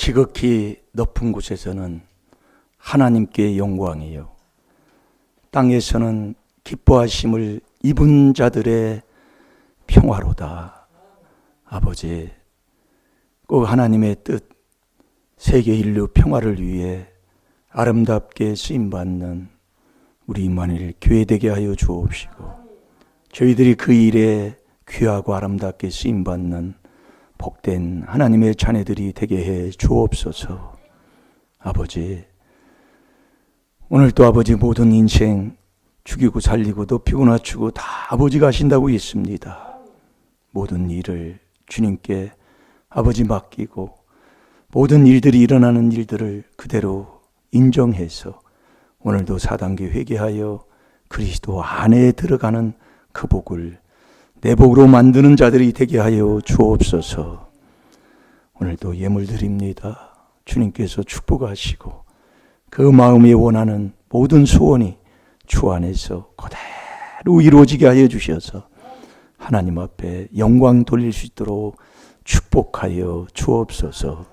지극히 높은 곳에서는 하나님께 영광이요, 땅에서는 기뻐하심을 입은 자들의 평화로다. 아버지, 꼭 하나님의 뜻, 세계 인류 평화를 위해 아름답게 쓰임받는 우리 임마누엘 교회 되게 하여 주옵시고, 저희들이 그 일에 귀하고 아름답게 쓰임받는 복된 하나님의 자녀들이 되게 해 주옵소서. 아버지, 오늘도 아버지 모든 인생 죽이고 살리고 높이고 낮추고 다 아버지가 하신다고 있습니다. 모든 일을 주님께 아버지 맡기고 모든 일들이 일어나는 일들을 그대로 인정해서 오늘도 4단계 회개하여 그리스도 안에 들어가는 그 복을 내 복으로 만드는 자들이 되게 하여 주옵소서. 오늘도 예물 드립니다. 주님께서 축복하시고 그 마음에 원하는 모든 소원이 주 안에서 그대로 이루어지게 하여 주셔서 하나님 앞에 영광 돌릴 수 있도록 축복하여 주옵소서.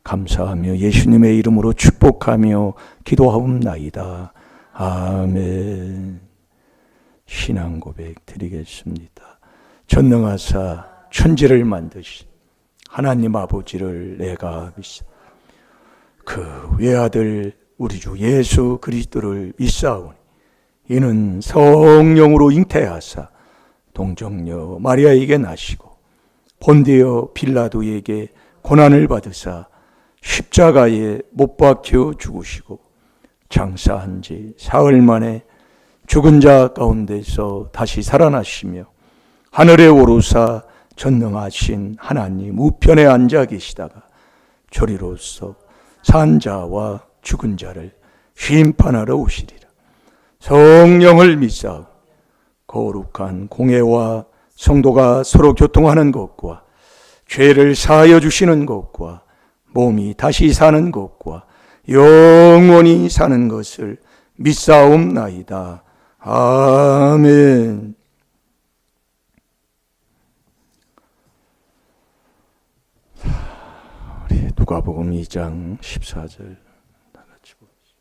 감사하며 예수님의 이름으로 축복하며 기도하옵나이다. 아멘. 신앙 고백 드리겠습니다. 전능하사 천지를 만드신 하나님 아버지를 내가 믿사 그 외아들 우리 주 예수 그리스도를 믿사오니 이는 성령으로 잉태하사 동정녀 마리아에게 나시고 본디오 빌라도에게 고난을 받으사 십자가에 못 박혀 죽으시고 장사한 지 사흘 만에 죽은 자 가운데서 다시 살아나시며 하늘에 오르사 전능하신 하나님 우편에 앉아 계시다가 저리로서 산 자와 죽은 자를 심판하러 오시리라. 성령을 믿사오. 거룩한 공회와 성도가 서로 교통하는 것과 죄를 사하여 주시는 것과 몸이 다시 사는 것과 영원히 사는 것을 믿사옵나이다. 아멘. 우리 누가복음 2장 14절 다 같이 보겠습니다.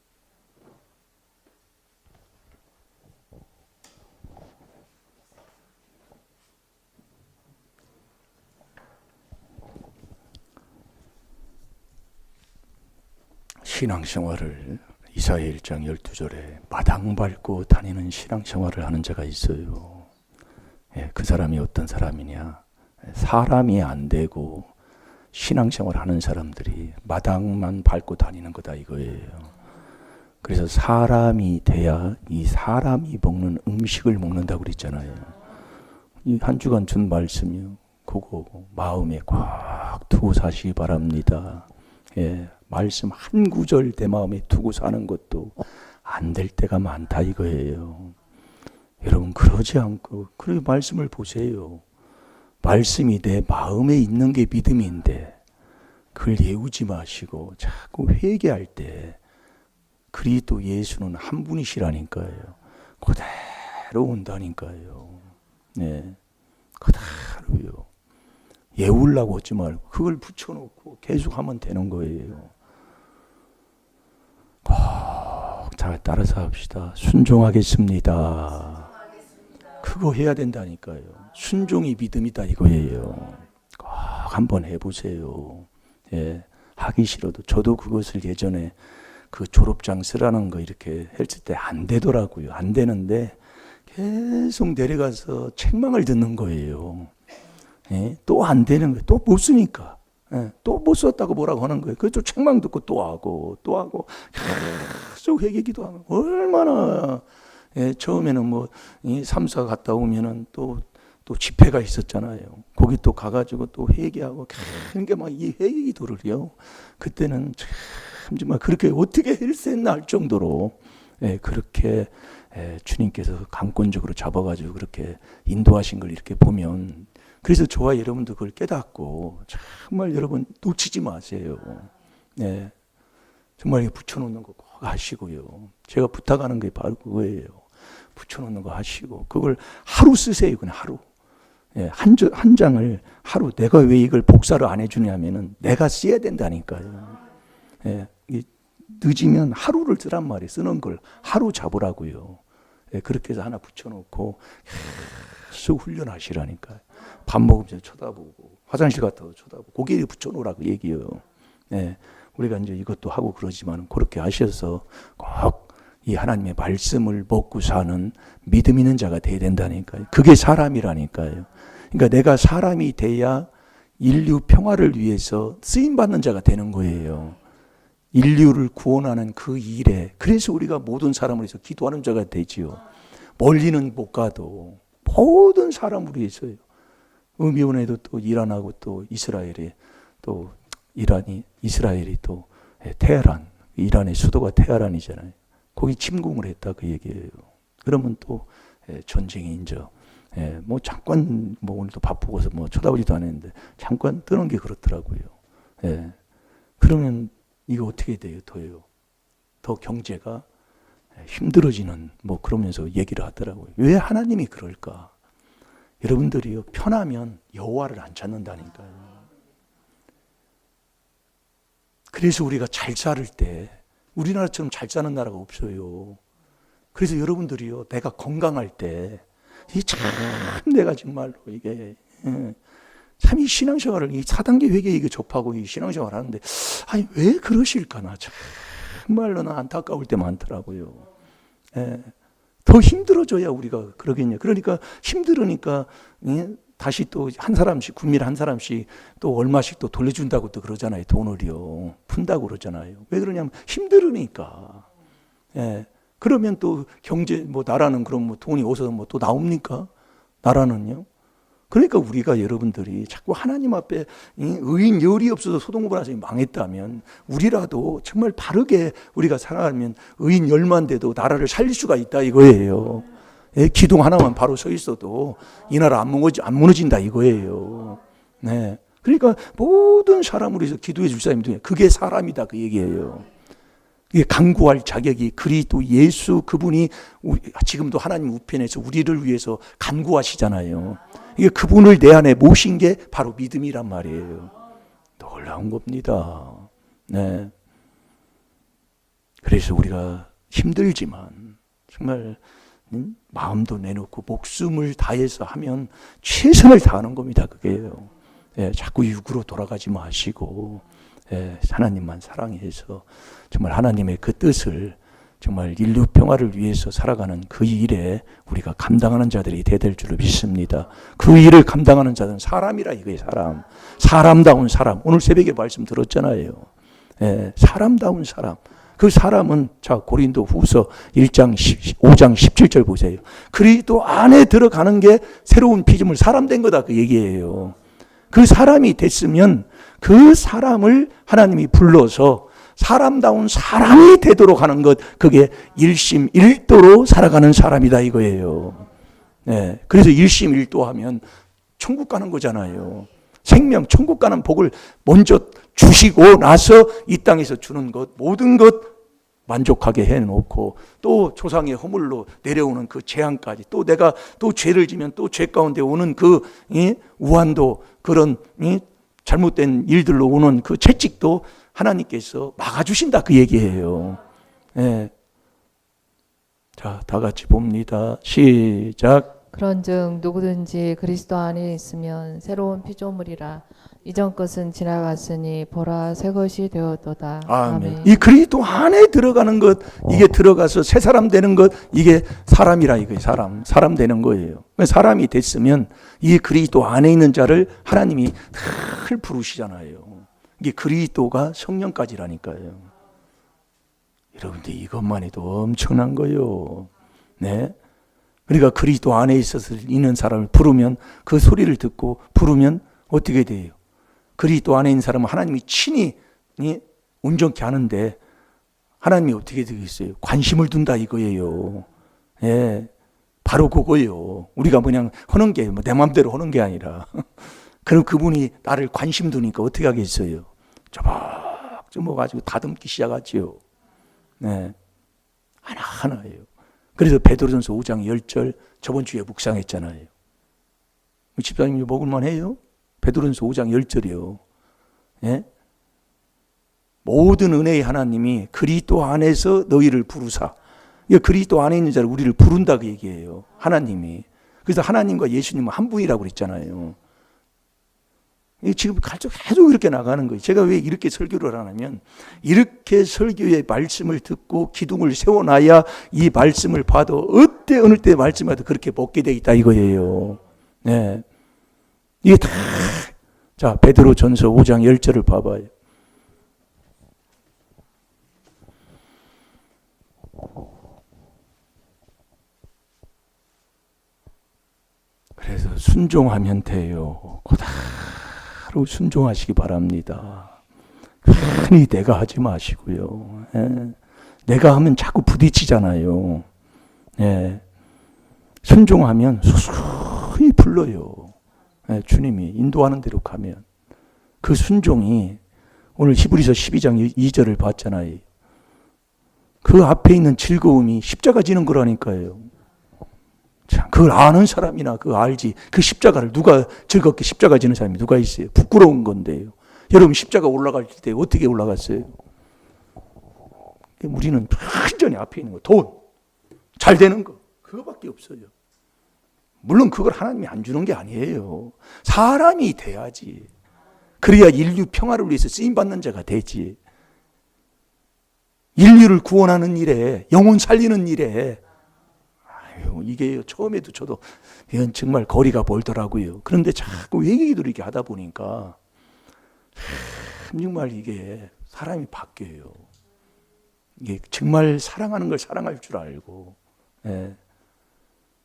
신앙생활을 이사야 1장 12절에 마당 밟고 다니는 신앙생활을 하는 자가 있어요. 그 사람이 어떤 사람이냐? 사람이 안 되고 신앙생활 하는 사람들이 마당만 밟고 다니는 거다 이거예요. 그래서 사람이 돼야 이 사람이 먹는 음식을 먹는다고 그랬잖아요. 이 한 주간 준 말씀이요. 그거 마음에 꽉 두고 사시기 바랍니다. 말씀 한 구절 내 마음에 두고 사는 것도 안 될 때가 많다 이거예요. 여러분 그러지 않고 그 말씀을 보세요. 말씀이 내 마음에 있는 게 믿음인데 그걸 예우지 마시고 자꾸 회개할 때 그리스도 예수는 한 분이시라니까요. 그대로 온다니까요. 그대로요. 예우려고 하지 말고 그걸 붙여놓고 계속 하면 되는 거예요. 꼭 잘 따라서 합시다. 순종하겠습니다. 그거 해야 된다니까요. 순종이 믿음이다 이거예요. 꼭 한번 해보세요. 하기 싫어도 저도 그것을 예전에 그 졸업장 쓰라는 거 이렇게 했을 때 안 되더라고요. 안 되는데 계속 내려가서 책망을 듣는 거예요. 또 안 되는 거예요. 또 못 쓰니까. 또 못 썼다고 뭐라고 하는 거예요. 그래서 책망 듣고 또 하고 계속 회개기도 하고 얼마나 처음에는 뭐 3사 갔다 오면은 또 집회가 있었잖아요. 거기 또 가가지고 또 회개하고 그러니까 막 이 회개기도를요. 그때는 참 정말 그렇게 어떻게 했었나 할 정도로 그렇게 주님께서 강권적으로 잡아가지고 그렇게 인도하신 걸 이렇게 보면 그래서 저와 여러분도 그걸 깨닫고 정말 여러분 놓치지 마세요. 정말 붙여놓는 거 꼭 하시고요. 제가 부탁하는 게 바로 그거예요. 붙여놓는 거 하시고 그걸 하루 쓰세요. 그냥 하루. 한 장을 하루 내가 왜 이걸 복사를 안 해주냐면은 내가 써야 된다니까요. 예, 늦으면 하루를 쓰란 말이에요. 쓰는 걸 하루 잡으라고요. 예, 그렇게 해서 하나 붙여놓고 계속 훈련하시라니까요. 밥 먹으면서 쳐다보고 화장실 갔다가 쳐다보고 고개에 붙여놓으라고 얘기해요. 예, 우리가 이제 이것도 하고 그러지만 그렇게 하셔서 꼭 이 하나님의 말씀을 먹고 사는 믿음 있는 자가 돼야 된다니까요. 그게 사람이라니까요. 그러니까 내가 사람이 돼야 인류 평화를 위해서 쓰임받는 자가 되는 거예요. 인류를 구원하는 그 일에, 그래서 우리가 모든 사람을 위해서 기도하는 자가 되지요. 멀리는 못 가도 모든 사람을 위해서요. 이번에도 또 이란하고 또 이스라엘이 또 이스라엘이 또 테헤란, 이란의 수도가 테헤란이잖아요. 거기 침공을 했다 그 얘기예요. 그러면 또 전쟁이 이제 뭐 잠깐 뭐 오늘도 바쁘고서 뭐 쳐다보지도 않았는데 잠깐 뜨는 게 그렇더라고요. 그러면 이거 어떻게 돼요? 더 경제가 힘들어지는 뭐 그러면서 얘기를 하더라고요. 왜 하나님이 그럴까? 여러분들이요, 편하면 여호와를 안 찾는다니까요. 그래서 우리가 잘 살 때 우리나라처럼 잘 사는 나라가 없어요. 그래서 여러분들이요, 내가 건강할 때 참 내가 정말로 이게 참 이 신앙생활을 이 4단계 회개 이게 접하고 이 신앙생활 하는데 아니 왜 그러실까나 정말로 나 안타까울 때 많더라고요. 더 힘들어져야 우리가 그러겠냐. 그러니까 힘들으니까 다시 또 한 사람씩, 국민 한 사람씩 또 얼마씩 또 돌려준다고 또 그러잖아요. 돈을요. 푼다고 그러잖아요. 왜 그러냐면 힘들으니까. 그러면 또 경제, 뭐 나라는 그럼 뭐 돈이 어디서 뭐 또 나옵니까? 나라는요. 그러니까 우리가 여러분들이 자꾸 하나님 앞에 의인 열이 없어서 소돔 고모라서 망했다면 우리라도 정말 바르게 우리가 살아가면 의인 열만 돼도 나라를 살릴 수가 있다 이거예요. 기둥 하나만 바로 서 있어도 이 나라 안 무너진다 이거예요. 네. 그러니까 모든 사람을 위해서 기도해 줄 사람이 그게 사람이다 그 얘기예요. 이게 간구할 자격이 그리스도 예수 그분이 지금도 하나님 우편에서 우리를 위해서 간구하시잖아요. 이게 그분을 내 안에 모신 게 바로 믿음이란 말이에요. 놀라운 겁니다. 네. 그래서 우리가 힘들지만 정말 마음도 내놓고 목숨을 다해서 하면 최선을 다하는 겁니다. 그게요. 자꾸 육으로 돌아가지 마시고 하나님만 사랑해서 정말 하나님의 그 뜻을 정말 인류 평화를 위해서 살아가는 그 일에 우리가 감당하는 자들이 될 줄을 믿습니다. 그 일을 감당하는 자는 사람이라 이거예요. 사람다운 사람. 오늘 새벽에 말씀 들었잖아요. 사람다운 사람. 그 사람은 자 고린도 후서 5장 17절 보세요. 그리스도 안에 들어가는 게 새로운 피조물 사람 된 거다 그 얘기예요. 그 사람이 됐으면 그 사람을 하나님이 불러서 사람다운 사람이 되도록 하는 것, 그게 일심일도로 살아가는 사람이다 이거예요. 그래서 일심일도하면 천국 가는 거잖아요. 생명, 천국 가는 복을 먼저 주시고 나서 이 땅에서 주는 것, 모든 것 만족하게 해놓고 또 조상의 허물로 내려오는 그 재앙까지, 또 내가 또 죄를 지면 또 죄 가운데 오는 그 우환도, 그런 잘못된 일들로 오는 그 채찍도 하나님께서 막아주신다 그 얘기예요. 자, 다 같이 봅니다. 시작. 그런즉 누구든지 그리스도 안에 있으면 새로운 피조물이라 이전 것은 지나갔으니 보라 새 것이 되었도다. 아멘. 이 그리스도 안에 들어가는 것, 이게 들어가서 새 사람 되는 것, 이게 사람이라 이거예요. 사람 되는 거예요. 사람이 됐으면 이 그리스도 안에 있는 자를 하나님이 늘 부르시잖아요. 이게 그리스도가 성령까지라니까요. 여러분들 이것만 해도 엄청난 거예요. 네. 그러니까 그리스도 안에 있어서 있는 사람을 부르면, 그 소리를 듣고 부르면 어떻게 돼요? 그리스도 안에 있는 사람은 하나님이 친히 온전케 하는데 하나님이 어떻게 되겠어요? 관심을 둔다 이거예요. 바로 그거예요. 우리가 그냥 하는 게 내 마음대로 하는 게 아니라 그럼 그분이 나를 관심 두니까 어떻게 하겠어요? 쪼박쪼박 가지고 다듬기 시작하지요. 하나하나예요. 그래서 베드로전서 5장 10절 저번 주에 묵상했잖아요. 집사님이 먹을만 해요? 베드로전서 5장 10절이요. 예? 모든 은혜의 하나님이 그리스도 안에서 너희를 부르사. 이거 그리스도 안에 있는 자를 우리를 부른다 그 얘기예요. 하나님이. 그래서 하나님과 예수님은 한 분이라고 그랬잖아요. 지금 계속 이렇게 나가는 거예요. 제가 왜 이렇게 설교를 하냐면 이렇게 설교의 말씀을 듣고 기둥을 세워놔야 이 말씀을 봐도 어느 때 말씀마다 그렇게 먹게 돼 있다 이거예요. 네. 이게 다, 자, 베드로전서 5장 10절을 봐봐요. 그래서 순종하면 돼요. 그대로 순종하시기 바랍니다. 괜히 내가 하지 마시고요. 예. 내가 하면 자꾸 부딪히잖아요. 예. 순종하면 수수히 불러요. 예. 주님이 인도하는 대로 가면. 그 순종이 오늘 히브리서 12장 2절을 봤잖아요. 그 앞에 있는 즐거움이 십자가 지는 거라니까요. 참, 그걸 아는 사람이나 그거 알지. 그 십자가를 누가 즐겁게 십자가 지는 사람이 누가 있어요? 부끄러운 건데요. 여러분 십자가 올라갈 때 어떻게 올라갔어요? 우리는 완전히 앞에 있는 거, 돈, 잘 되는 거, 그거밖에 없어요. 물론 그걸 하나님이 안 주는 게 아니에요. 사람이 돼야지. 그래야 인류 평화를 위해서 쓰임받는 자가 되지. 인류를 구원하는 일에, 영혼 살리는 일에, 이게 처음에도 저도 이건 정말 거리가 멀더라고요. 그런데 자꾸 회개기도를 이렇게 하다 보니까 정말 이게 사람이 바뀌어요. 이게 정말 사랑하는 걸 사랑할 줄 알고, 예.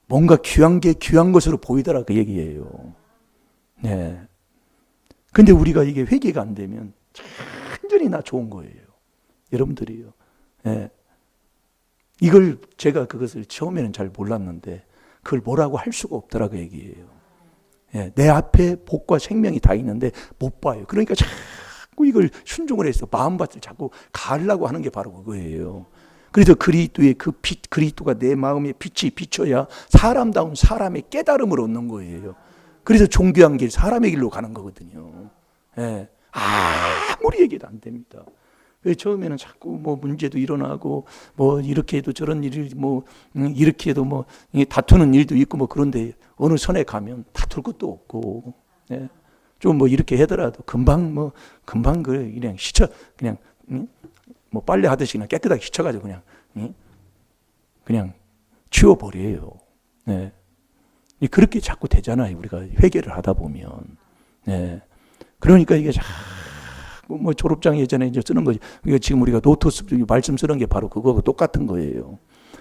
뭔가 귀한 게 귀한 것으로 보이더라 그 얘기예요. 네. 근데 우리가 이게 회개가 안 되면 완전히 나 좋은 거예요. 여러분들이요. 예. 이걸 제가 그것을 처음에는 잘 몰랐는데 그걸 뭐라고 할 수가 없더라 그 얘기예요. 예, 내 앞에 복과 생명이 다 있는데 못 봐요. 그러니까 자꾸 이걸 순종을 해서 마음밭을 자꾸 가려고 하는 게 바로 그거예요. 그래서 그리스도의 그 빛, 그리스도가 내 마음에 빛이 비춰야 사람다운 사람의 깨달음을 얻는 거예요. 그래서 종교한 길, 사람의 길로 가는 거거든요. 예, 아무리 얘기도 안 됩니다. 처음에는 자꾸 뭐 문제도 일어나고 뭐 이렇게 해도 저런 일이 뭐 이렇게 해도 뭐 다투는 일도 있고 뭐 그런데 어느 선에 가면 다툴 것도 없고, 예. 좀 뭐 이렇게 하더라도 금방 그냥 그냥 뭐 빨래 하듯이 그냥 깨끗하게 씻어가지고 그냥 치워버려요. 예. 그렇게 자꾸 되잖아요. 우리가 회개를 하다 보면. 예. 그러니까 이게 뭐 졸업장 예전에 이제 쓰는 거지. 이거 지금 우리가 노트 말씀 쓰는 게 바로 그거하고 똑같은 거예요.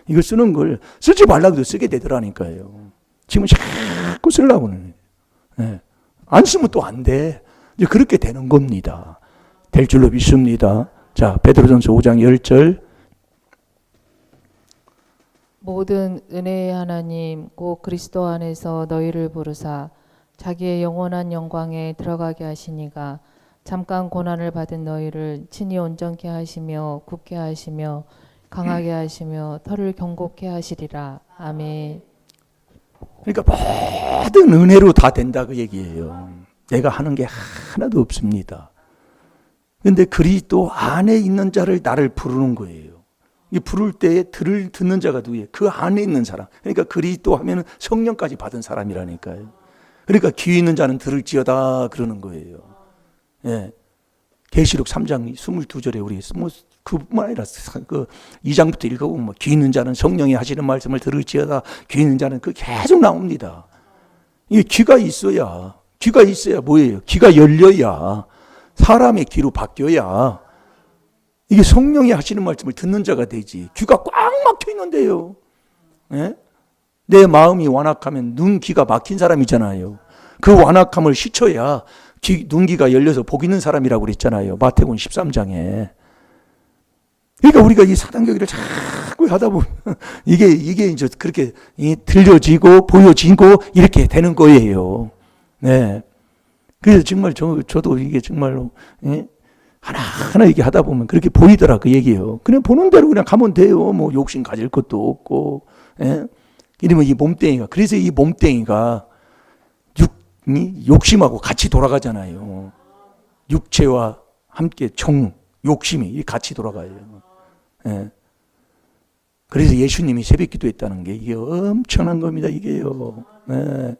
이거 쓰는 걸 쓰지 말라고 해도 쓰게 되더라니까요. 지금 자꾸 쓰려고는. 네. 안 쓰면 또 안 돼. 이제 그렇게 되는 겁니다. 될 줄로 믿습니다. 자, 베드로전서 5장 10절. 모든 은혜의 하나님 곧 그리스도 안에서 너희를 부르사 자기의 영원한 영광에 들어가게 하시니가 잠깐 고난을 받은 너희를 친히 온전케 하시며 굳게 하시며 강하게 하시며 털을 경고케 하시리라. 아멘. 그러니까 모든 은혜로 다 된다 그 얘기예요. 내가 하는 게 하나도 없습니다. 그런데 그리스도 안에 있는 자를 나를 부르는 거예요. 이 부를 때에 듣는 자가 누구예요? 그 안에 있는 사람. 그러니까 그리스도 하면은 성령까지 받은 사람이라니까요. 그러니까 귀 있는 자는 들을지어다 그러는 거예요. 예. 계시록 3장 22절에 우리 뭐 그뿐만 아니라 그 2장부터 읽어보면 뭐 귀 있는 자는 성령이 하시는 말씀을 들을지어다. 귀 있는 자는 그 계속 나옵니다. 이 귀가 있어야 뭐예요? 귀가 열려야 사람의 귀로 바뀌어야 이게 성령이 하시는 말씀을 듣는 자가 되지. 귀가 꽉 막혀 있는데요. 예? 내 마음이 완악하면 눈 귀가 막힌 사람이잖아요. 그 완악함을 씻어야 눈귀가 열려서 복 있는 사람이라고 그랬잖아요. 마태복음 13장에. 그러니까 우리가 이 사단계기를 자꾸 하다 보면 이게 이제 그렇게 들려지고 보여지고 이렇게 되는 거예요. 네. 그래서 정말 저도 이게 정말로 하나하나 얘기 하다 보면 그렇게 보이더라 그 얘기예요. 그냥 보는 대로 그냥 가면 돼요. 뭐 욕심 가질 것도 없고. 예? 이러면 이 몸뚱이가, 그래서 이 몸뚱이가 욕심하고 같이 돌아가잖아요. 육체와 함께 욕심이 같이 돌아가요. 예. 그래서 예수님이 새벽기도 했다는 게 이게 엄청난 겁니다. 이게요. 예.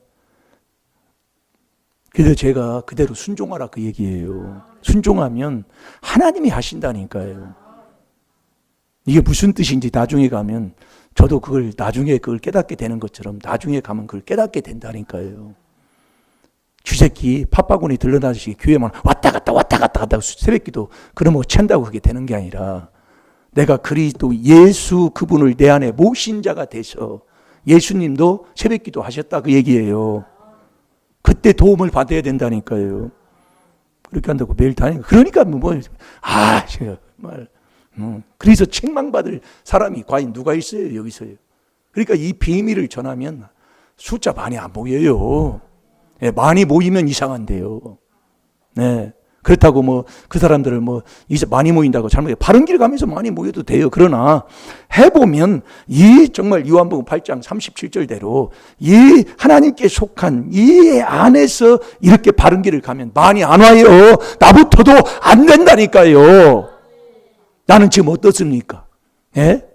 그래서 제가 그대로 순종하라 그 얘기예요. 순종하면 하나님이 하신다니까요. 이게 무슨 뜻인지 나중에 가면 저도 나중에 그걸 깨닫게 되는 것처럼 나중에 가면 그걸 깨닫게 된다니까요. 쥐새끼 팥바구니 들러다니시 교회만 왔다 갔다 새벽기도 그러면 찬다고 그게 되는 게 아니라 내가 그리스도 예수 그분을 내 안에 모신 자가 돼서 예수님도 새벽기도 하셨다 그 얘기예요. 그때 도움을 받아야 된다니까요. 그렇게 한다고 매일 다니고 그러니까 정말 그래서 책망받을 사람이 과연 누가 있어요 여기서요. 그러니까 이 비밀을 전하면 숫자 많이 안 모여요. 네, 많이 모이면 이상한데요. 네. 그렇다고 그 사람들을 이제 많이 모인다고 잘못해 바른 길 가면서 많이 모여도 돼요. 그러나 해보면 정말 요한복음 8장 37절대로 이 하나님께 속한 이 안에서 이렇게 바른 길을 가면 많이 안 와요. 나부터도 안 된다니까요. 나는 지금 어떻습니까? 예?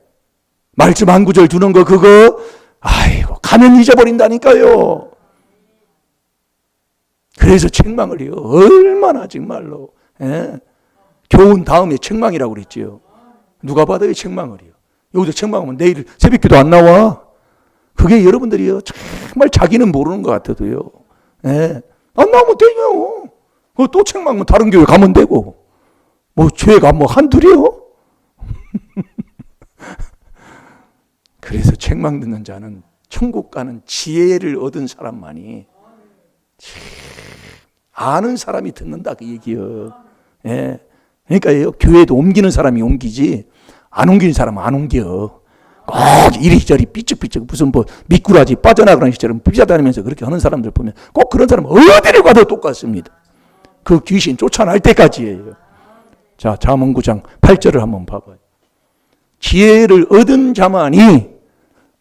말씀 한 구절 주는 거 그거 가면 잊어버린다니까요. 그래서 책망을 해요. 얼마나 정말로. 예? 교훈 다음에 책망이라고 그랬지요. 누가 받아요 책망을 해요. 여기서 책망하면 내일 새벽기도 안 나와. 그게 여러분들이요 정말 자기는 모르는 것 같아도요. 예? 안 나오면 되죠. 또 책망하면 다른 교회 가면 되고. 죄가 한둘이요? 그래서 책망 듣는 자는 천국 가는 지혜를 얻은 사람만이 아는 사람이 듣는다 그 얘기요. 예. 그러니까 교회도 옮기는 사람이 옮기지 안 옮기는 사람은 안 옮겨. 꼭 이리저리 삐쩍삐쩍 무슨 미꾸라지 빠져나가는 시처럼 삐져다니면서 그렇게 하는 사람들 보면 꼭 그런 사람은 어디를 가도 똑같습니다. 그 귀신 쫓아날 때까지예요. 자, 잠언 9장 8절을 한번 봐봐요. 지혜를 얻은 자만이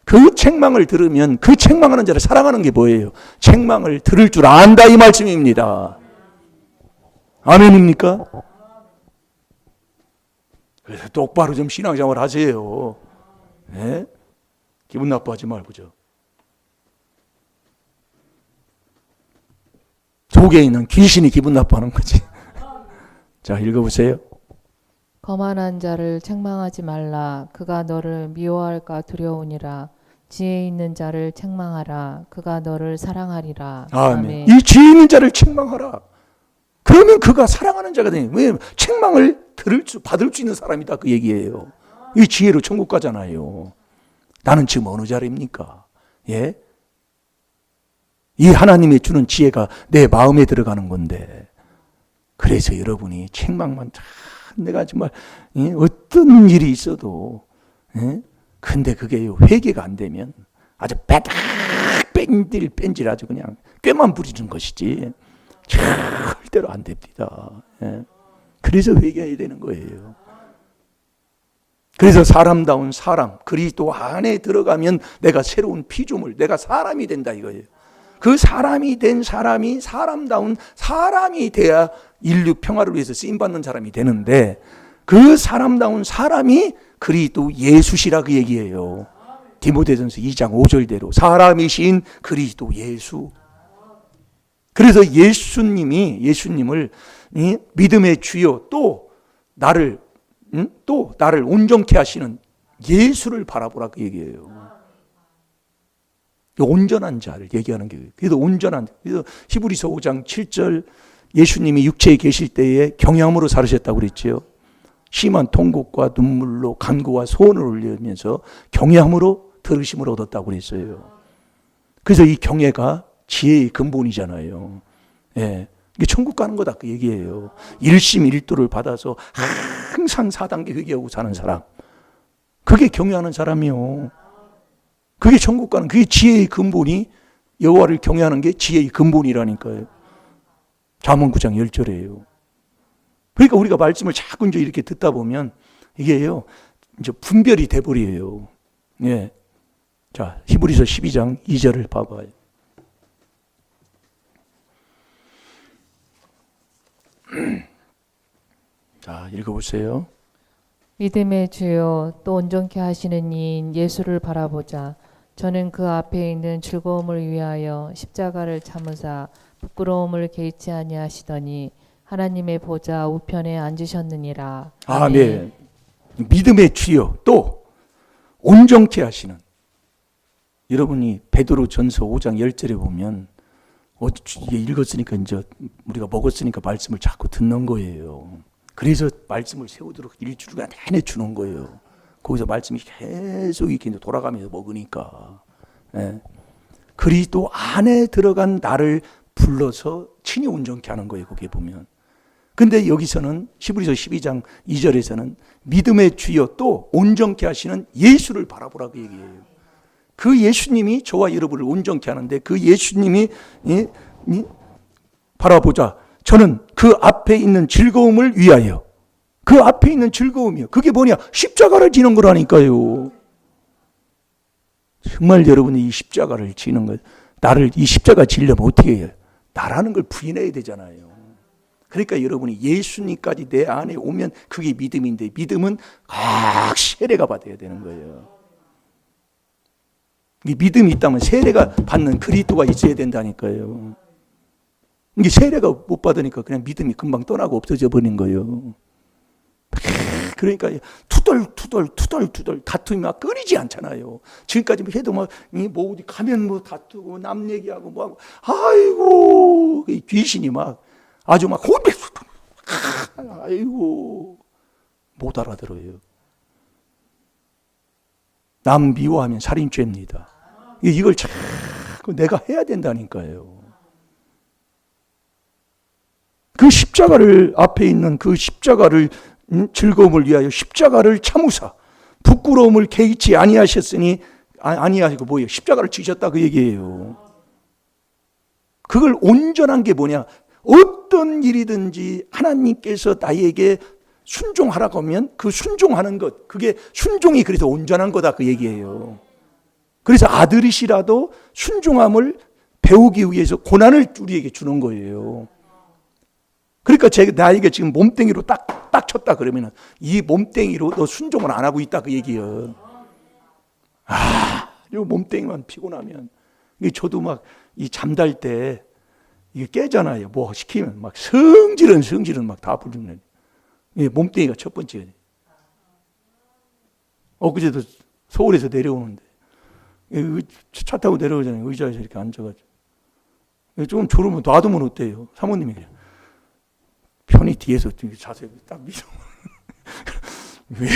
그 책망을 들으면 그 책망하는 자를 사랑하는 게 뭐예요? 책망을 들을 줄 안다 이 말씀입니다. 아멘입니까? 그래서 똑바로 좀 신앙생활 하세요. 네? 기분 나빠하지 말고죠. 속에 있는 귀신이 기분 나빠하는 거지. 자, 읽어보세요. 거만한 자를 책망하지 말라. 그가 너를 미워할까 두려우니라. 지혜 있는 자를 책망하라. 그가 너를 사랑하리라. 아멘. 이 지혜 있는 자를 책망하라. 그러면 그가 사랑하는 자가 되니. 왜냐하면 책망을 받을 수 있는 사람이다 그 얘기예요. 이 지혜로 천국 가잖아요. 나는 지금 어느 자리입니까? 예? 이 하나님이 주는 지혜가 내 마음에 들어가는 건데. 그래서 여러분이 책망만 내가 정말 어떤 일이 있어도 근데 그게 회개가 안 되면 아주 뺀질 아주 그냥 꾀만 부리는 것이지 절대로 안 됩니다. 그래서 회개해야 되는 거예요. 그래서 사람다운 사람 그리스도 안에 들어가면 내가 새로운 피조물 내가 사람이 된다 이거예요. 그 사람이 된 사람이 사람다운 사람이 돼야 인류 평화를 위해서 쓰임받는 사람이 되는데 그 사람다운 사람이 그리스도 예수시라 그 얘기예요. 디모데전서 2장 5절대로 사람이신 그리스도 예수. 그래서 예수님을 믿음의 주요 또 나를 온전케 하시는 예수를 바라보라 그 얘기예요. 온전한 자를 얘기하는 게 그래서 그래서 히브리서 5장 7절 예수님이 육체에 계실 때에 경향으로 살으셨다고 그랬지요. 심한 통곡과 눈물로 간구와 소원을 올리면서 경외함으로 들으심을 얻었다고 그랬어요. 그래서 이 경외가 지혜의 근본이잖아요. 예. 이게 천국 가는 거다 그 얘기예요. 일심일도를 받아서 항상 4단계 회개하고 사는 사람. 그게 경외하는 사람이요. 그게 천국 가는 그게 지혜의 근본이 여호와를 경외하는 게 지혜의 근본이라니까요. 잠언 9장 10절이에요. 그러니까 우리가 말씀을 자꾸 이제 이렇게 듣다 보면 이게요, 이제 분별이 돼버려요. 예. 자, 히브리서 12장 2절을 봐봐요. 자, 읽어보세요. 믿음의 주여 또 온전케 하시는 이인 예수를 바라보자. 저는 그 앞에 있는 즐거움을 위하여 십자가를 참으사 부끄러움을 개의치 아니하시더니 하나님의 보좌 우편에 앉으셨느니라. 아멘. 믿음의 주여 또 온전케 하시는. 여러분이 베드로전서 5장 10절에 보면 이게 읽었으니까 이제 우리가 먹었으니까 말씀을 자꾸 듣는 거예요. 그래서 말씀을 세우도록 일주일간 내내 주는 거예요. 거기서 말씀이 계속 이렇게 돌아가면서 먹으니까. 예. 그리스도 안에 들어간 나를 불러서 친히 온전케 하는 거예요. 거기에 보면. 근데 여기서는 히브리서 12장 2절에서는 믿음의 주여 또 온전케 하시는 예수를 바라보라고 얘기해요. 그 예수님이 저와 여러분을 온전케 하는데 그 예수님이 바라보자. 저는 그 앞에 있는 즐거움을 위하여. 그 앞에 있는 즐거움이요. 그게 뭐냐? 십자가를 지는 거라니까요. 정말 여러분이 이 십자가를 지는 거, 나를 이 십자가 지려면 어떻게 해요? 나라는 걸 부인해야 되잖아요. 그러니까 여러분이 예수님까지 내 안에 오면 그게 믿음인데 믿음은 각 세례가 받아야 되는 거예요. 믿음이 있다면 세례가 받는 그리스도가 있어야 된다니까요. 이게 세례가 못 받으니까 그냥 믿음이 금방 떠나고 없어져 버린 거예요. 그러니까 투덜 다툼이 막 끊이지 않잖아요. 지금까지 해도 뭐 어디 가면 뭐 다투고 남 얘기하고 뭐 하고 아이고 귀신이 막 아주 막 혼배 아이고 못 알아들어요. 남 미워하면 살인죄입니다. 이걸 자꾸 내가 해야 된다니까요. 그 십자가를 앞에 있는 그 십자가를 즐거움을 위하여 십자가를 참으사 부끄러움을 개의치 아니하셨으니 아니하시고 뭐예요? 십자가를 지셨다 그 얘기예요. 그걸 온전한 게 뭐냐? 어떤 일이든지 하나님께서 나에게 순종하라고 하면 그 순종하는 것, 그게 순종이 그래서 온전한 거다 그 얘기예요. 그래서 아들이시라도 순종함을 배우기 위해서 고난을 우리에게 주는 거예요. 그러니까 나에게 지금 몸뚱이로 딱 쳤다 그러면 이 몸뚱이로 너 순종을 안 하고 있다 그 얘기예요. 이 몸뚱이만 피곤하면 저도 막 이 잠잘 때 이게 깨잖아요. 뭐 시키면 막 성질은 막 다 부르는. 몸뚱이가 첫 번째. 엊그제도 서울에서 내려오는데 차 타고 내려오잖아요. 의자에서 이렇게 앉아가지고 조금 졸으면 놔두면 어때요? 사모님이 그래요. 편히 뒤에서 자세히 딱 밀어. 왜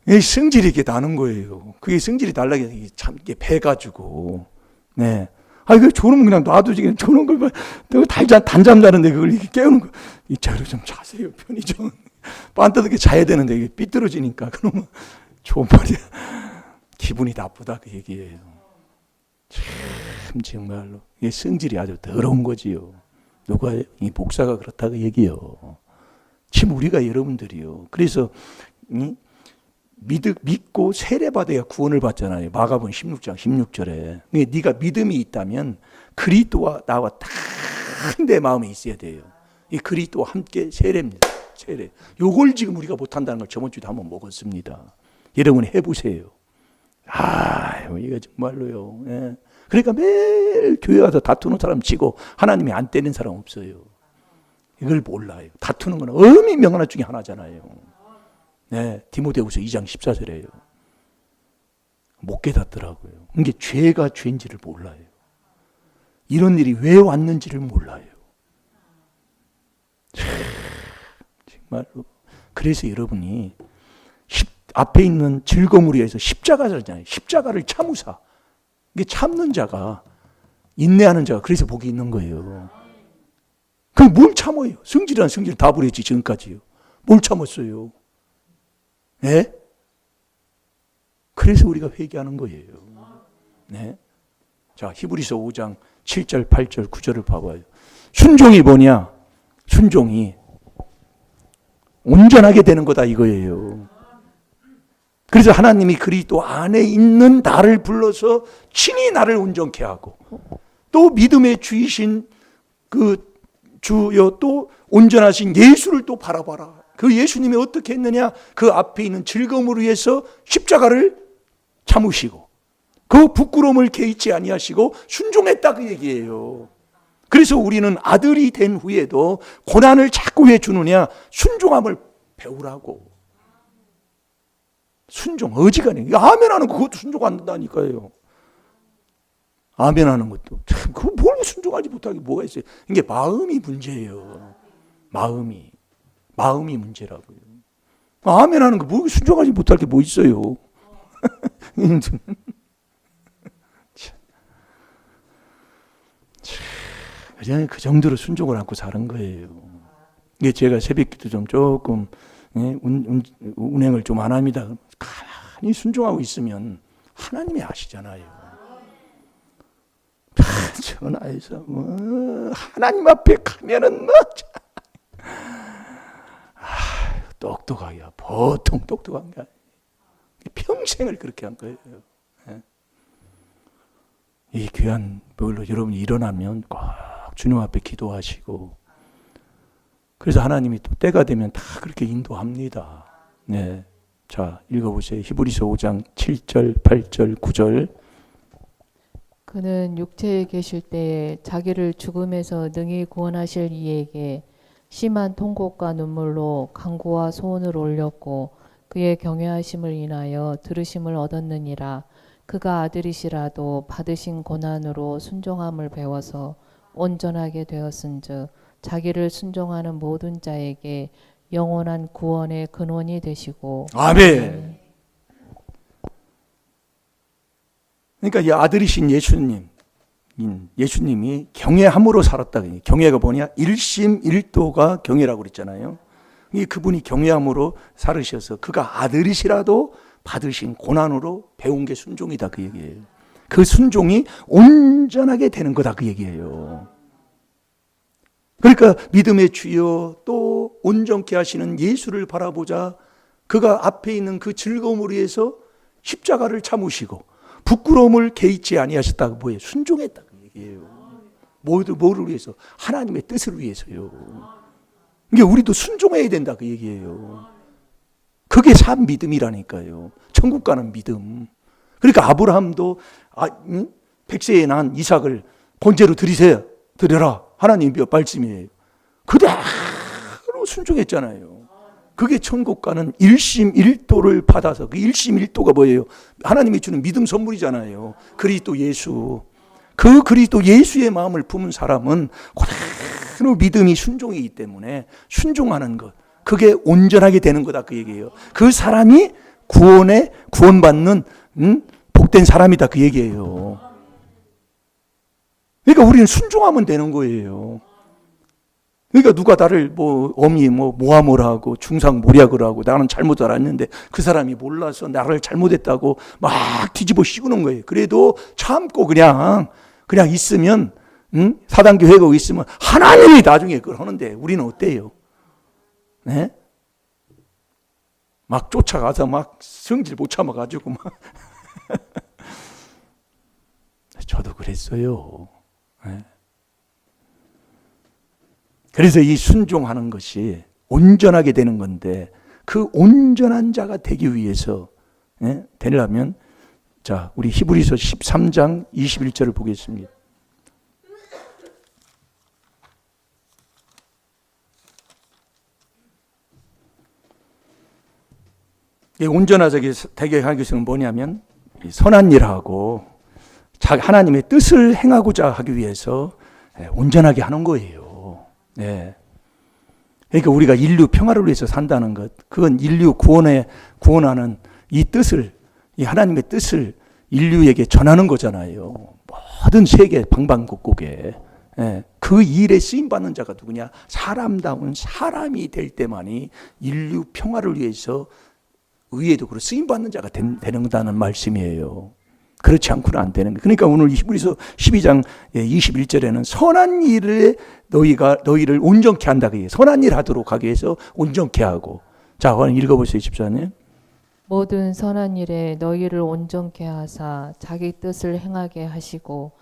이렇게 성질이 이렇게 나는 거예요. 그게 성질이 날라게 참 이게 배가지고. 네. 이거 졸으면 그냥 놔두지. 저런 걸 단잠 자는데 그걸 이렇게 깨우는 거. 이 자료 좀 자세요. 편히 좀. 빤듯하게 자야 되는데 이게 삐뚤어지니까. 그러면 좋은 말이야. 기분이 나쁘다 그 얘기예요. 참 정말로. 이게 성질이 아주 더러운 거지요. 누가 이 목사가 그렇다고 얘기해요. 지금 우리가 여러분들이요. 그래서 믿고 세례받아야 구원을 받잖아요. 마가복음 16장 16절에. 네가 믿음이 있다면 그리스도와 나와 딱 내 마음에 있어야 돼요. 이 그리스도와 함께 세례입니다. 세례. 요걸 지금 우리가 못한다는 걸 저번 주에도 한번 먹었습니다. 여러분 해보세요. 이거 정말로요. 예. 그러니까 매일 교회 가서 다투는 사람 치고 하나님이 안 때리는 사람 없어요. 이걸 몰라요. 다투는 건 엄히 명하나 중에 하나잖아요. 네, 디모데후서 2장 14절에요. 못 깨닫더라고요. 이게 죄가 죄인지를 몰라요. 이런 일이 왜 왔는지를 몰라요. 정말로. 그래서 여러분이 앞에 있는 즐거움을 위해서 십자가잖아요. 십자가를 참으사. 이게 참는 자가, 인내하는 자가 그래서 복이 있는 거예요. 그럼 뭘 참아요? 성질이란 성질 다 부렸지 지금까지요. 뭘 참았어요? 네? 그래서 우리가 회개하는 거예요. 네? 자, 히브리서 5장 7절, 8절, 9절을 봐봐요. 순종이 뭐냐? 순종이 온전하게 되는 거다 이거예요. 그래서 하나님이 그리스도 안에 있는 나를 불러서 친히 나를 온전케 하고 또 믿음의 주이신 그 주여 또 온전하신 예수를 또 바라봐라. 그 예수님이 어떻게 했느냐? 그 앞에 있는 즐거움을 위해서 십자가를 참으시고 그 부끄러움을 개의치 아니하시고 순종했다 그 얘기예요. 그래서 우리는 아들이 된 후에도 고난을 자꾸 왜 주느냐? 순종함을 배우라고. 순종, 어지간히. 아멘하는 거 그것도 순종한다니까요. 아멘하는 것도. 참, 그거 뭘 순종하지 못하게 뭐가 있어요. 이게 마음이 문제예요. 마음이 문제라고요. 아멘하는 거 뭐 순종하지 못할 게 뭐 있어요. 그냥 그 정도로 순종을 안고 사는 거예요. 이게 제가 새벽기도 좀 조금 운행을 좀 안 합니다. 가만히 순종하고 있으면 하나님이 아시잖아요. 전화해서 하나님 앞에 가면은 똑똑하게 보통 똑똑한 게 아니에요. 평생을 그렇게 한 거예요. 이 귀한 별로 여러분이 일어나면 꼭 주님 앞에 기도하시고 그래서 하나님이 또 때가 되면 다 그렇게 인도합니다. 네, 자 읽어보세요. 히브리서 5장 7절, 8절, 9절. 그는 육체에 계실 때에 자기를 죽음에서 능히 구원하실 이에게 심한 통곡과 눈물로 간구와 소원을 올렸고 그의 경외하심을 인하여 들으심을 얻었느니라. 그가 아들이시라도 받으신 고난으로 순종함을 배워서 온전하게 되었은즉 자기를 순종하는 모든 자에게 영원한 구원의 근원이 되시고. 아멘. 그러니까 이 아들이신 예수님이 경외함으로 살았다. 경외가 뭐냐? 일심일도가 경외라고 그랬잖아요. 그분이 경외함으로 살으셔서 그가 아들이시라도 받으신 고난으로 배운 게 순종이다 그 얘기예요. 그 순종이 온전하게 되는 거다 그 얘기예요. 그러니까 믿음의 주여 또 온전케 하시는 예수를 바라보자. 그가 앞에 있는 그 즐거움을 위해서 십자가를 참으시고 부끄러움을 개의치 아니하셨다고 뭐예요? 순종했다 그 얘기예요. 뭐를 위해서? 하나님의 뜻을 위해서요. 이게 우리도 순종해야 된다 그 얘기예요. 그게 참 믿음이라니까요. 천국 가는 믿음. 그러니까 아브라함도 100세에 난 이삭을 번제로 드려라. 하나님의 말씀이에요. 그대로 순종했잖아요. 그게 천국 가는 일심일도를 받아서 그 일심일도가 뭐예요? 하나님이 주는 믿음 선물이잖아요. 그리스도 예수. 그 그리스도 예수의 마음을 품은 사람은 그대로 믿음이 순종이기 때문에 순종하는 것. 그게 온전하게 되는 거다 그 얘기예요. 그 사람이 구원받는 복된 사람이다 그 얘기예요. 그러니까 우리는 순종하면 되는 거예요. 그러니까 누가 나를 어미 모함을 하고 중상모략을 하고 나는 잘못 알았는데 그 사람이 몰라서 나를 잘못했다고 막 뒤집어 씌우는 거예요. 그래도 참고 그냥 있으면 사단교 회고 있으면 하나님이 나중에 그걸 하는데 우리는 어때요? 네? 막 쫓아가서 막 성질 못 참아가지고 막 저도 그랬어요. 네? 그래서 이 순종하는 것이 온전하게 되는 건데 그 온전한 자가 되기 위해서 되려면 자 우리 히브리서 13장 21절을 보겠습니다. 온전하게 되게 하기 위해서는 뭐냐면 선한 일하고 하나님의 뜻을 행하고자 하기 위해서 온전하게 하는 거예요. 네. 그러니까 우리가 인류 평화를 위해서 산다는 것, 그건 인류 구원하는 이 뜻을, 이 하나님의 뜻을 인류에게 전하는 거잖아요. 모든 세계 방방곡곡에. 그 일에 쓰임받는 자가 누구냐? 사람다운 사람이 될 때만이 인류 평화를 위해서 의에도 그렇고 쓰임받는 자가 되는다는 말씀이에요. 그렇지 않고는 안 되는 거예요. 그러니까 오늘 히브리서 12장 21절에는 선한 일에 너희를 온전케 한다. 선한 일 하도록 하기 위해서 온전케 하고. 자, 읽어보세요, 집사님. 모든 선한 일에 너희를 온전케 하사 자기 뜻을 행하게 하시고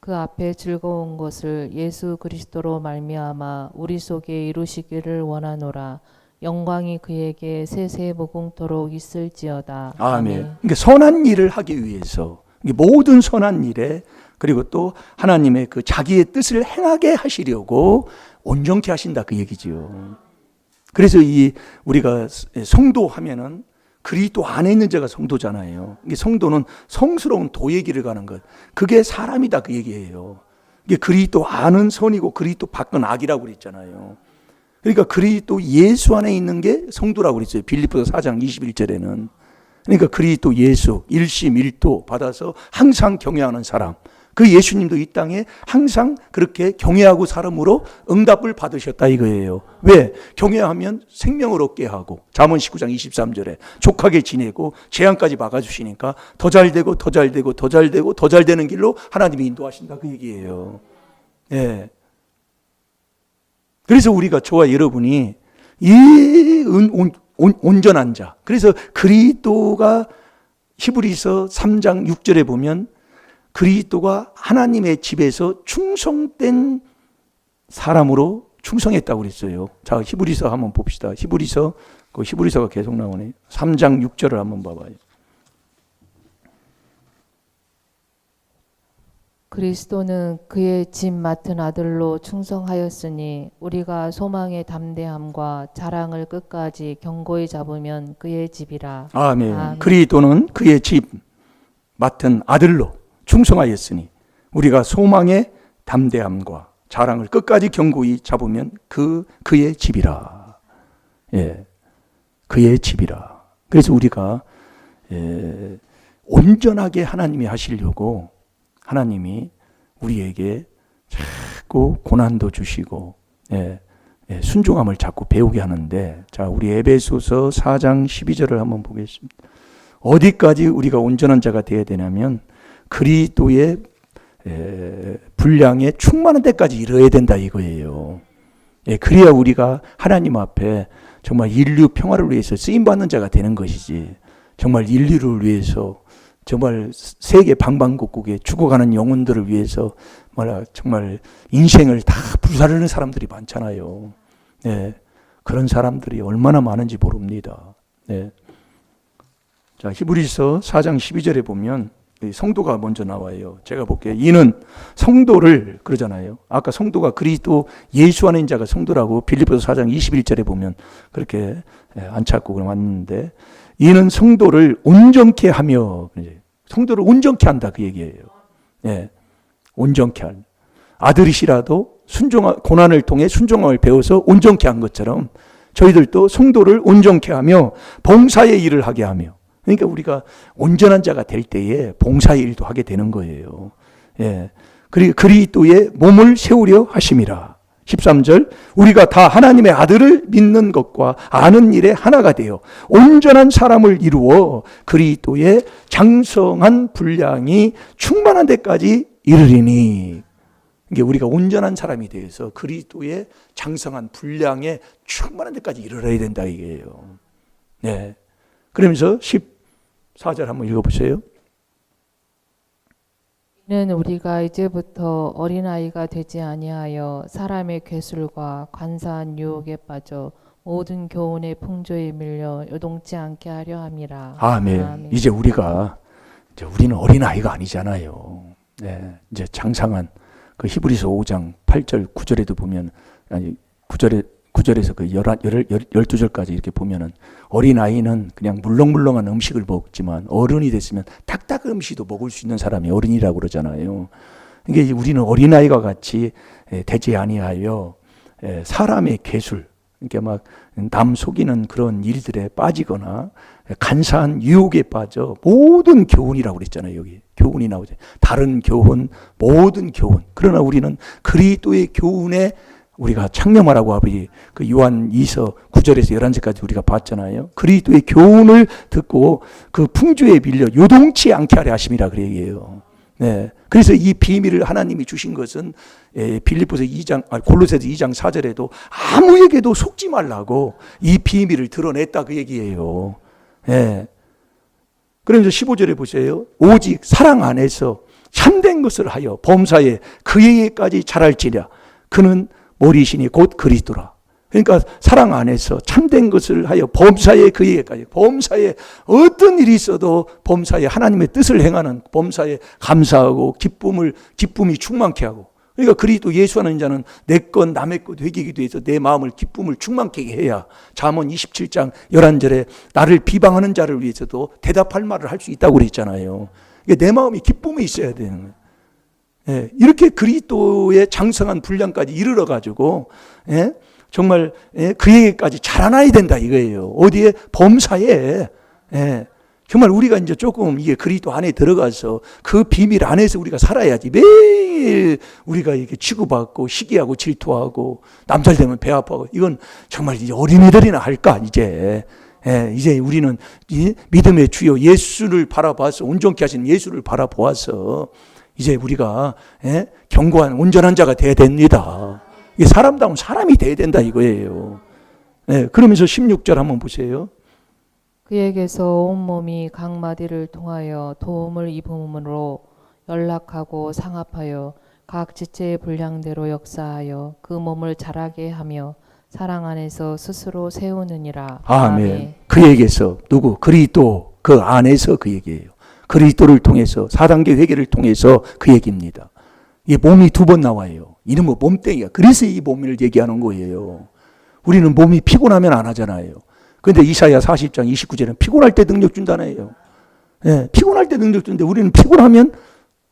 그 앞에 즐거운 것을 예수 그리스도로 말미암아 우리 속에 이루시기를 원하노라. 영광이 그에게 세세 무궁토록 있을지어다. 아멘. 그러니까 선한 일을 하기 위해서 모든 선한 일에 그리고 또 하나님의 그 자기의 뜻을 행하게 하시려고 온전케 하신다 그 얘기지요. 그래서 이 우리가 성도 하면은 그리스도 안에 있는 자가 성도잖아요. 이게 성도는 성스러운 도의 길을 가는 것. 그게 사람이다 그 얘기예요. 이게 그리스도 안은 선이고 그리스도 밖은 악이라고 그랬잖아요. 그러니까 그리스도 예수 안에 있는 게 성도라고 그랬어요. 빌립보서 4장 21절에는. 그러니까 그리스도 예수 일심 일도 받아서 항상 경외하는 사람. 그 예수님도 이 땅에 항상 그렇게 경외하고 살음으로 응답을 받으셨다 이거예요. 왜? 경외하면 생명을 얻게 하고 잠언 19장 23절에 족하게 지내고 재앙까지 막아주시니까 더 잘되고 더 잘되고 더 잘되고 더 잘되는 길로 하나님이 인도하신다 그 얘기예요. 예. 그래서 우리가 저와 여러분이 이 온전한 자, 그래서 그리스도가 히브리서 3장 6절에 보면 그리스도가 하나님의 집에서 충성된 사람으로 충성했다고 그랬어요. 자, 히브리서 한번 봅시다. 히브리서가 계속 나오네. 3장 6절을 한번 봐봐요. 그리스도는 그의 집 맡은 아들로 충성하였으니 우리가 소망의 담대함과 자랑을 끝까지 견고히 잡으면 그의 집이라. 아멘. 아멘. 그리스도는 그의 집 맡은 아들로 충성하였으니 우리가 소망의 담대함과 자랑을 끝까지 견고히 잡으면 그의 집이라. 예, 그의 집이라. 그래서 우리가 온전하게 하나님이 하시려고 하나님이 우리에게 자꾸 고난도 주시고 순종함을 자꾸 배우게 하는데, 자, 우리 에베소서 4장 12절을 한번 보겠습니다. 어디까지 우리가 온전한 자가 되어야 되냐면 그리스도의 분량에 충만한 데까지 이르러야 된다 이거예요. 그래야 우리가 하나님 앞에 정말 인류 평화를 위해서 쓰임받는 자가 되는 것이지, 정말 인류를 위해서 정말 세계 방방곡곡에 죽어가는 영혼들을 위해서 정말 인생을 다 불사르는 사람들이 많잖아요. 그런 사람들이 얼마나 많은지 모릅니다. 자, 히브리서 4장 12절에 보면 성도가 먼저 나와요. 제가 볼게요. 이는 성도를 그러잖아요. 아까 성도가 그리스도 예수 안에 있는 자가 성도라고 빌립보서 4장 21절에 보면 그렇게 안 찾고 왔는데, 이는 성도를 온전케 하며, 성도를 온전케 한다 그 얘기예요. 온전케 한 아들이시라도 고난을 통해 순종함을 배워서 온전케 한 것처럼 저희들도 성도를 온전케 하며 봉사의 일을 하게 하며, 그러니까 우리가 온전한 자가 될 때에 봉사의 일도 하게 되는 거예요. 그리고 그리스도의 몸을 세우려 하심이라. 13절, 우리가 다 하나님의 아들을 믿는 것과 아는 일에 하나가 되어 온전한 사람을 이루어 그리스도의 장성한 분량이 충만한 데까지 이르리니. 이게 우리가 온전한 사람이 되어서 그리스도의 장성한 분량에 충만한 데까지 이르러야 된다 이게요. 그러면서 14절 한번 읽어보세요. 이는 우리가 이제부터 어린아이가 되지 아니하여 사람의 괴술과 간사한 유혹에 빠져 모든 교훈의 풍조에 밀려 요동치 않게 하려 함이라. 아멘. 이제 우리는 어린아이가 아니잖아요. 이제 장성한 그 히브리서 5장 8절 9절에도 보면, 아니 9절에서 그 12절까지 이렇게 보면은 어린아이는 그냥 물렁물렁한 음식을 먹지만 어른이 됐으면 딱딱한 음식도 먹을 수 있는 사람이 어른이라고 그러잖아요. 그러니까 우리는 어린아이가 같이 되지 아니하여 사람의 괴술, 그러니까 막 남 속이는 그런 일들에 빠지거나 간사한 유혹에 빠져 모든 교훈이라고 그랬잖아요. 여기 교훈이 나오죠. 다른 교훈, 모든 교훈. 그러나 우리는 그리스도의 교훈에 우리가 창념하라고 하버리 그 요한 2서 9절에서 11절까지 우리가 봤잖아요. 그리스도의 교훈을 듣고 그 풍조에 밀려 요동치 않게 하려 하심이라 그 얘기예요. 그래서 이 비밀을 하나님이 주신 것은 골로새서 2장 4절에도 아무에게도 속지 말라고 이 비밀을 드러냈다 그 얘기예요. 그러면서 15절에 보세요. 오직 사랑 안에서 참된 것을 하여 범사에 그에게까지 자랄지랴. 그는 머리시니 곧 그리스도라. 그러니까 사랑 안에서 참된 것을 하여 범사에 그에게까지, 범사에 어떤 일이 있어도 범사에 하나님의 뜻을 행하는, 범사에 감사하고 기쁨이 충만케 하고. 그러니까 그리스도 예수하는 자는 내 것 남의 것 회개기도 해서 내 마음을 기쁨을 충만케 해야 잠언 27장 11절에 나를 비방하는 자를 위해서도 대답할 말을 할 수 있다고 그랬잖아요. 내 마음이 기쁨이 있어야 되는 거예요. 예, 이렇게 그리스도의 장성한 분량까지 이르러 가지고, 예, 정말, 예, 그에게까지 자라나야 된다 이거예요. 어디에? 범사에. 예, 정말 우리가 이제 조금 이게 그리스도 안에 들어가서 그 비밀 안에서 우리가 살아야지. 매일 우리가 이렇게 치고받고 시기하고 질투하고 남잘 되면 배 아파하고, 이건 정말 이제 어린이들이나 할까 이제. 예, 이제 우리는 이 믿음의 주여 예수를 바라봐서, 온전케 하신 예수를 바라보아서 이제 우리가, 예, 견고한 온전한 자가 돼야 됩니다. 이게 사람다운 사람이 돼야 된다 이거예요. 예, 그러면서 16절 한번 보세요. 그에게서 온몸이 각 마디를 통하여 도움을 입음으로 연락하고 상합하여 각 지체의 분량대로 역사하여 그 몸을 자라게 하며 사랑 안에서 스스로 세우느니라. 아멘. 그에게서 누구? 그리스도 그 안에서 그 얘기예요. 그리스도를 통해서 4단계 회개를 통해서 그 얘기입니다. 이 몸이 두 번 나와요. 이는 뭐 몸뚱이야. 그래서 이 몸을 얘기하는 거예요. 우리는 몸이 피곤하면 안 하잖아요. 그런데 이사야 40장 29절에는 피곤할 때 능력 준다네요. 예, 피곤할 때 능력 주는데 우리는 피곤하면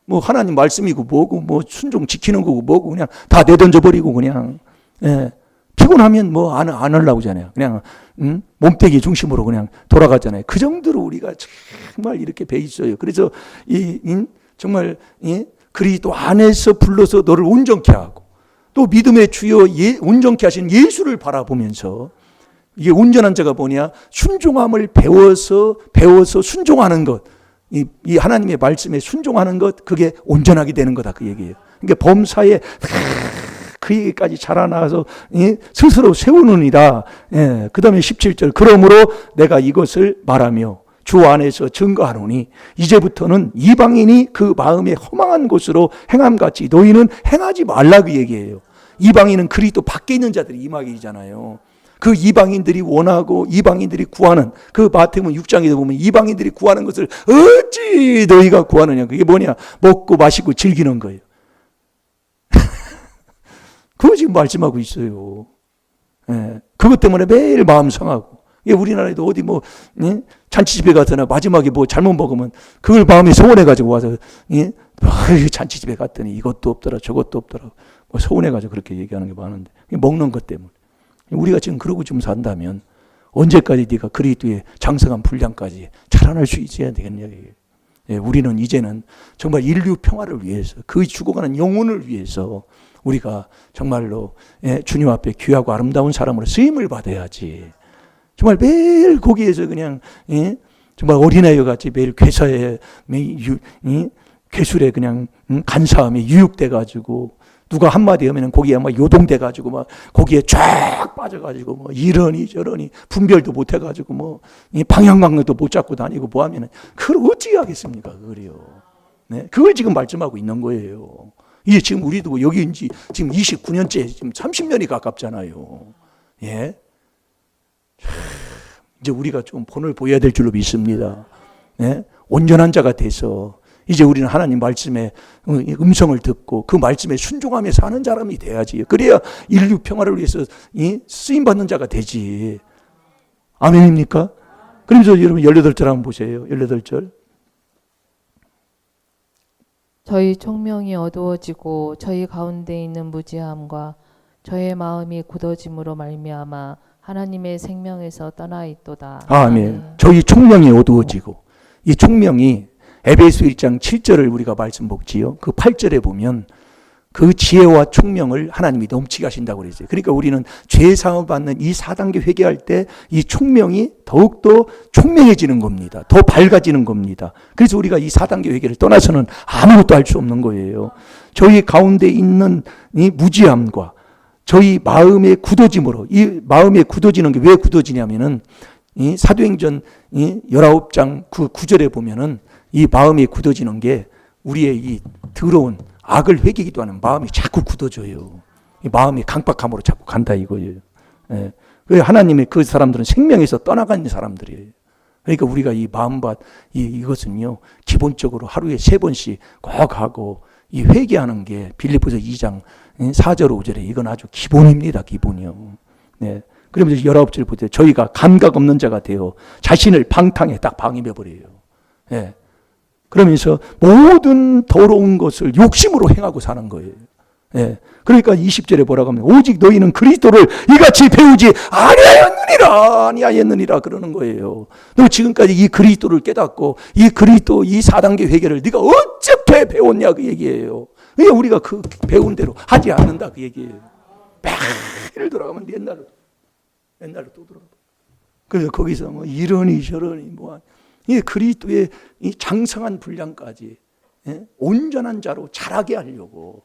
뭐 하나님 말씀이고 뭐고 뭐 순종 지키는 거고 뭐고 그냥 다 내던져 버리고 그냥, 예, 피곤하면 뭐 안 하려고 하잖아요. 그냥 몸뚱이 중심으로 그냥 돌아가잖아요. 그 정도로 우리가 정말 이렇게 배 있어요. 그래서 정말 그리스도 안에서 불러서 너를 온전케 하고, 또 믿음의 주여 온전케 하신 예수를 바라보면서, 이게 온전한 자가 뭐냐? 순종함을 배워서 순종하는 것. 이 하나님의 말씀에 순종하는 것, 그게 온전하게 되는 거다 그 얘기예요. 그러니까 범사에 그에게까지 자라나서 스스로 세우느니라. 예, 그 다음에 17절. 그러므로 내가 이것을 말하며 주 안에서 증거하노니 이제부터는 이방인이 그 마음에 허망한 곳으로 행함같이 너희는 행하지 말라 그 얘기예요. 이방인은 그리스도 밖에 있는 자들이 이방인이잖아요. 그 이방인들이 원하고 이방인들이 구하는, 그 마태복음 6장에서 보면 이방인들이 구하는 것을 어찌 너희가 구하느냐. 그게 뭐냐? 먹고 마시고 즐기는 거예요. 그거 지금 말씀하고 있어요. 예, 그것 때문에 매일 마음 상하고. 우리나라에도 어디 뭐, 예? 잔치집에 가서나 마지막에 뭐 잘못 먹으면 그걸 마음에 소원해가지고 와서, 예? 잔치집에 갔더니 이것도 없더라 저것도 없더라 뭐 소원해가지고 그렇게 얘기하는 게 많은데, 먹는 것 때문에. 우리가 지금 그러고 좀 산다면 언제까지 네가 그리스도의 장성한 분량까지 자라날 수 있어야 되겠냐. 예, 우리는 이제는 정말 인류 평화를 위해서, 그 죽어가는 영혼을 위해서 우리가 정말로, 예, 주님 앞에 귀하고 아름다운 사람으로 쓰임을 받아야지. 정말 매일 거기에서 그냥, 예, 정말 어린아이와 같이 매일 괴사에 괴술에 그냥 간사함에 유육돼 가지고 누가 한마디 하면 거기에 막 요동돼 가지고 막 거기에 쫙 빠져 가지고 뭐 이러니 저러니 분별도 못 해 가지고 뭐 방향감도 못 잡고 다니고 뭐 하면은 그걸 어찌 하겠습니까? 그래요. 네, 그걸 지금 말씀하고 있는 거예요. 이게 지금 우리도 여기인지 지금 29년째, 지금 30년이 가깝잖아요. 예. 이제 우리가 좀 본을 보여야 될 줄로 믿습니다. 예? 온전한 자가 돼서 이제 우리는 하나님 말씀의 음성을 듣고 그 말씀에 순종하며 사는 사람이 돼야지. 그래야 인류 평화를 위해서 쓰임받는 자가 되지. 아멘입니까? 그러면서 여러분 18절 한번 보세요. 18절. 저희 총명이 어두워지고 저희 가운데 있는 무지함과 저의 마음이 굳어짐으로 말미암아 하나님의 생명에서 떠나 있도다. 아멘. 저희 총명이 어두워지고, 이 총명이 에베소 1장 7절을 우리가 말씀 복지요. 그 8절에 보면 그 지혜와 총명을 하나님이 넘치게 하신다고 그랬어요. 그러니까 우리는 죄 사함을 받는 이 4단계 회개할 때 이 총명이 더욱더 총명해지는 겁니다. 더 밝아지는 겁니다. 그래서 우리가 이 4단계 회개를 떠나서는 아무것도 할 수 없는 거예요. 저희 가운데 있는 이 무지함과 저희 마음의 굳어짐으로, 이 마음에 굳어지는 게 왜 굳어지냐면은 이 사도행전 19장 그 9절에 보면은 이 마음이 굳어지는 게 우리의 이 더러운 악을 회개기도 하는 마음이 자꾸 굳어져요. 이 마음이 강박함으로 자꾸 간다 이거예요. 예. 하나님의 그 사람들은 생명에서 떠나간 사람들이에요. 그러니까 우리가 이 마음밭 이것은요 기본적으로 하루에 3번씩 꼭 하고 이 회개하는 게 빌립보서 2장 4절 5절에 이건 아주 기본입니다. 기본이요. 네. 그러면서 19절 보세요. 저희가 감각 없는 자가 되어 자신을 방탕에 딱 방임해 버려요. 예. 그러면서 모든 더러운 것을 욕심으로 행하고 사는 거예요. 예. 그러니까 20절에 뭐라고 하면 오직 너희는 그리스도를 이같이 배우지 아니하였느니라 그러는 거예요. 너 지금까지 이 그리스도를 깨닫고 이 그리스도 이 4단계 회개를 네가 어떻게 배웠냐 그 얘기예요. 그러니까 우리가 그 배운 대로 하지 않는다 그 얘기예요. 매일 돌아가면 옛날로 또 돌아가. 그래서 거기서 뭐 이러니 저러니 뭐 이 그리스도의 이 장성한 분량까지 온전한 자로 자라게 하려고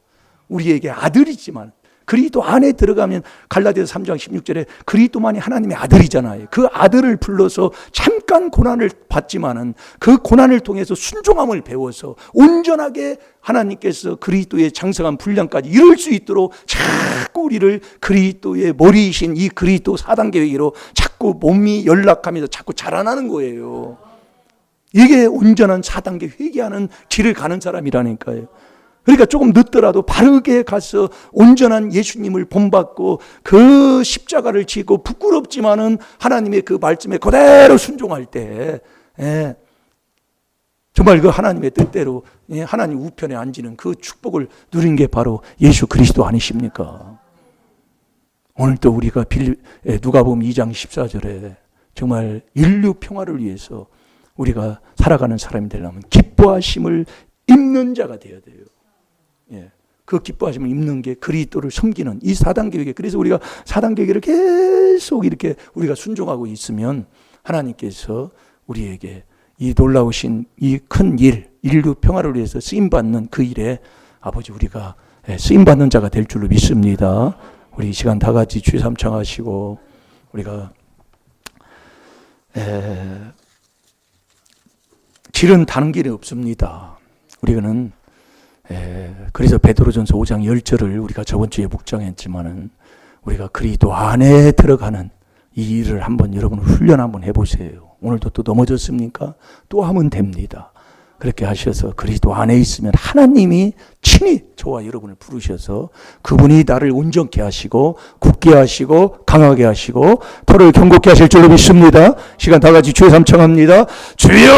우리에게 아들이지만 그리스도 안에 들어가면 갈라디아서 3장 16절에 그리스도만이 하나님의 아들이잖아요. 그 아들을 불러서 잠깐 고난을 받지만은 그 고난을 통해서 순종함을 배워서 온전하게 하나님께서 그리스도의 장성한 분량까지 이룰 수 있도록 자꾸 우리를 그리스도의 머리이신 이 그리스도 4단계 회개로 자꾸 몸이 연락하면서 자꾸 자라나는 거예요. 이게 온전한 4단계 회개하는 길을 가는 사람이라니까요. 그러니까 조금 늦더라도 바르게 가서 온전한 예수님을 본받고 그 십자가를 지고 부끄럽지만은 하나님의 그 말씀에 그대로 순종할 때 정말 그 하나님의 뜻대로 하나님 우편에 앉는 그 축복을 누린 게 바로 예수 그리스도 아니십니까? 오늘 또 우리가 누가복음 2장 14절에 정말 인류 평화를 위해서 우리가 살아가는 사람이 되려면 기뻐하심을 입는 자가 되어야 돼요. 예. 그 기뻐하심을 입는 게 그리스도를 섬기는 이 4단계 회개. 그래서 우리가 4단계 회개를 계속 이렇게 우리가 순종하고 있으면 하나님께서 우리에게 이 놀라우신 이 큰 일, 인류 평화를 위해서 쓰임받는 그 일에 아버지 우리가 쓰임받는 자가 될 줄로 믿습니다. 우리 이 시간 다 같이 주의 삼창하시고 우리가 길은 다른 길이 없습니다. 우리는 그래서 베드로전서 5장 10절을 우리가 저번 주에 묵상했지만은 우리가 그리스도 안에 들어가는 이 일을 한번 여러분 훈련 한번 해보세요. 오늘도 또 넘어졌습니까? 또 하면 됩니다. 그렇게 하셔서 그리스도 안에 있으면 하나님이 친히 저와 여러분을 부르셔서 그분이 나를 온전케 하시고 굳게 하시고 강하게 하시고 토를 견고케 하실 줄로 믿습니다. 시간 다 같이 주의 삼창합니다. 주여!